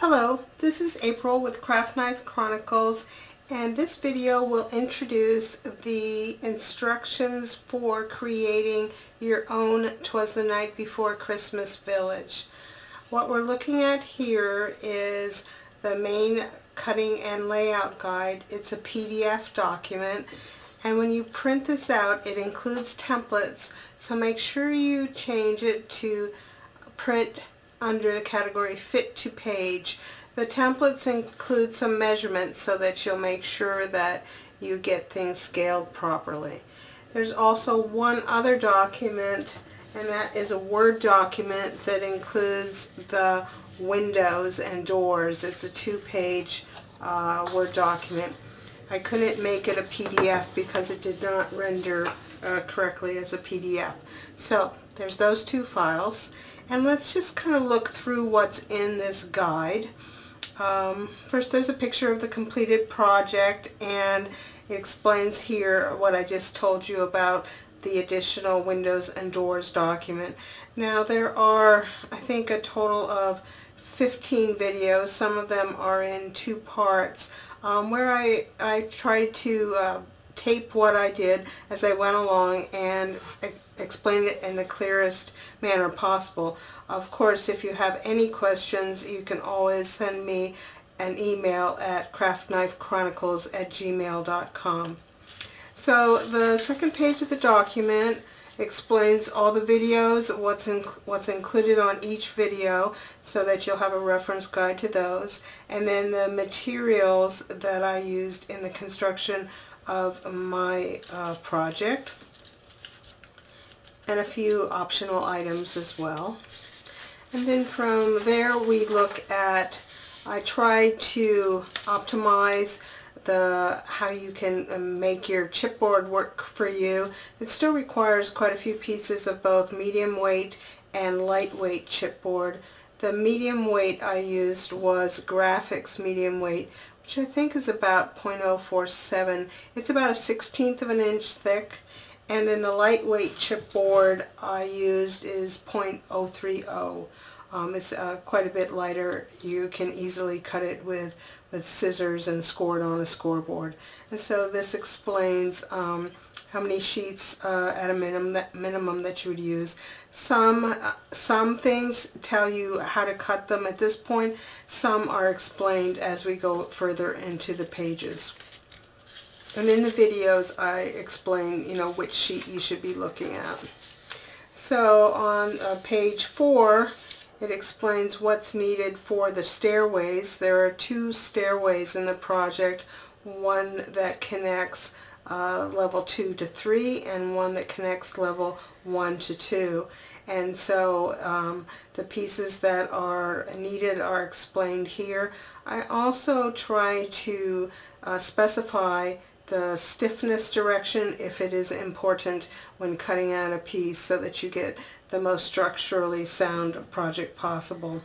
Hello, this is April with Craft Knife Chronicles, and this video will introduce the instructions for creating your own Twas the Night Before Christmas village. What we're looking at here is the main cutting and layout guide. It's a PDF document, and when you print this out it includes templates, so make sure you change it to print under the category Fit to Page. The templates include some measurements so that you'll make sure that you get things scaled properly. There's also one other document, and that is a Word document that includes the windows and doors. It's a 2-page Word document. I couldn't make it a PDF because it did not render correctly as a PDF. So there's those two files. And let's just kind of look through what's in this guide. First, there's a picture of the completed project, and it explains here what I just told you about the additional windows and doors document. Now there are, I think, a total of 15 videos. Some of them are in 2 parts, where I tried to tape what I did as I went along and explain it in the clearest manner possible. Of course, if you have any questions, you can always send me an email at craftknifechronicles@gmail.com. So the second page of the document explains all the videos, what's included on each video, so that you'll have a reference guide to those, and then the materials that I used in the construction of my project, and a few optional items as well. And then from there we look at, I tried to optimize how you can make your chipboard work for you. It still requires quite a few pieces of both medium weight and lightweight chipboard. The medium weight I used was Graphics medium weight, which I think is about 0.047. It's about a 1/16 of an inch thick. And then the lightweight chipboard I used is 0.030. It's quite a bit lighter. You can easily cut it with scissors and score it on a scoreboard. And so this explains how many sheets at a minimum that you would use. Some things tell you how to cut them at this point. Some are explained as we go further into the pages. And in the videos I explain, which sheet you should be looking at. So on page 4, it explains what's needed for the stairways. There are 2 stairways in the project, one that connects level 2 to 3 and one that connects level 1 to 2. And so the pieces that are needed are explained here. I also try to specify the stiffness direction if it is important when cutting out a piece, so that you get the most structurally sound project possible.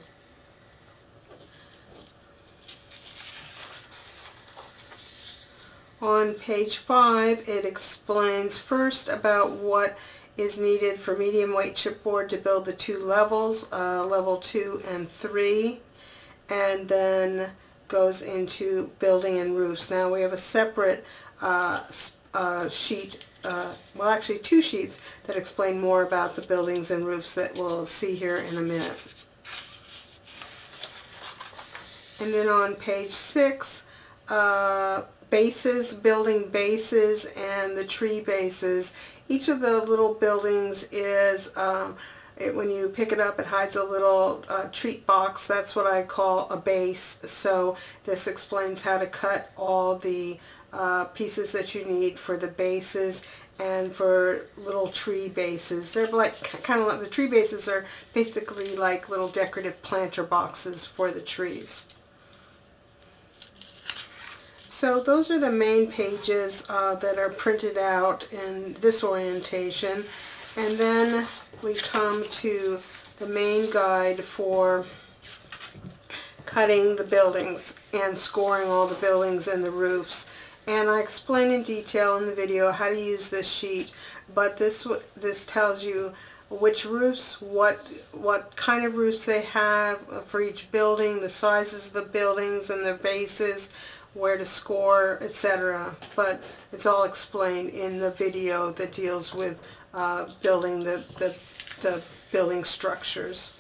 On page 5 it explains first about what is needed for medium weight chipboard to build the 2 levels, level 2 and 3, and then goes into building and roofs. Now we have a separate sheet, well actually 2 sheets that explain more about the buildings and roofs that we'll see here in a minute. And then on page 6, bases, building bases and the tree bases. Each of the little buildings is, when you pick it up, it hides a little treat box. That's what I call a base. So this explains how to cut all the pieces that you need for the bases and for little tree bases. They're kind of like, the tree bases are basically like little decorative planter boxes for the trees. So those are the main pages that are printed out in this orientation. And then we come to the main guide for cutting the buildings and scoring all the buildings and the roofs. And I explain in detail in the video how to use this sheet, but this tells you which roofs, what kind of roofs they have for each building, the sizes of the buildings and their bases, where to score, etc. But it's all explained in the video that deals with building the building structures.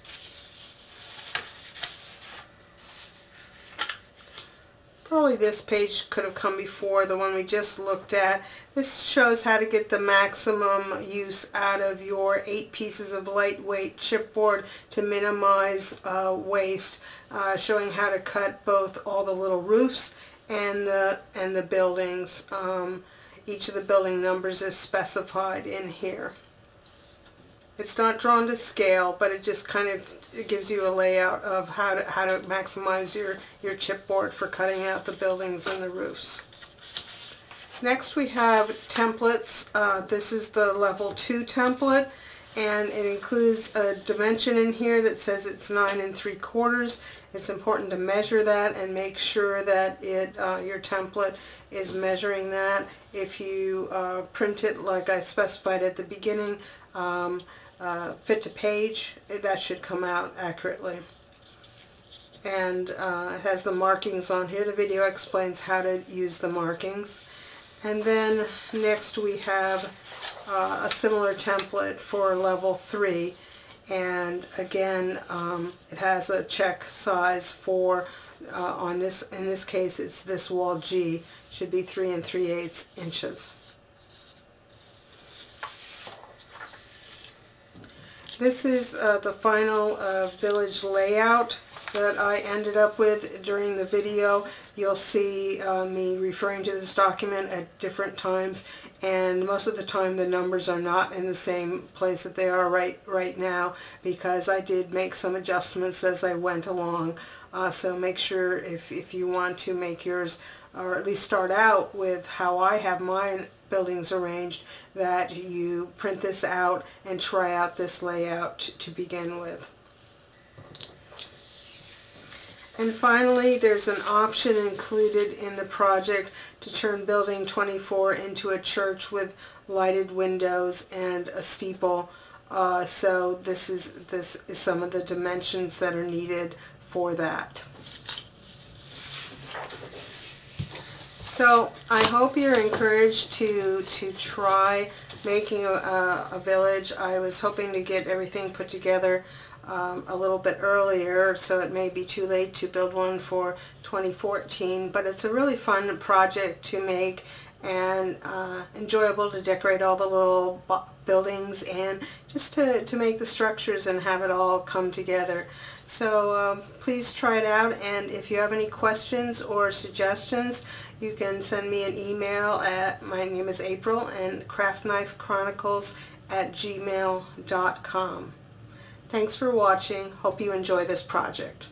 Probably this page could have come before the one we just looked at. This shows how to get the maximum use out of your 8 pieces of lightweight chipboard to minimize waste, showing how to cut both all the little roofs and the buildings. Each of the building numbers is specified in here. It's not drawn to scale, but it just kind of gives you a layout of how to maximize your chipboard for cutting out the buildings and the roofs. Next we have templates. This is the level 2 template, and it includes a dimension in here that says it's 9 3/4. It's important to measure that and make sure that your template is measuring that. If you print it like I specified at the beginning, fit to page, that should come out accurately. And it has the markings on here. The video explains how to use the markings. And then next we have a similar template for level 3, and again it has a check size for in this case it's this wall G, should be 3 3/8 inches. This is the final village layout that I ended up with during the video. You'll see me referring to this document at different times, and most of the time the numbers are not in the same place that they are right now, because I did make some adjustments as I went along. So make sure if you want to make yours, or at least start out with how I have mine buildings arranged, that you print this out and try out this layout to begin with. And finally, there's an option included in the project to turn building 24 into a church with lighted windows and a steeple. So this is some of the dimensions that are needed for that. So I hope you're encouraged to try making a village. I was hoping to get everything put together a little bit earlier, so it may be too late to build one for 2014, but it's a really fun project to make, and enjoyable to decorate all the little buildings and just to make the structures and have it all come together. So please try it out, and if you have any questions or suggestions, you can send me an email at, my name is April, and craftknifechronicles@gmail.com. Thanks for watching. Hope you enjoy this project.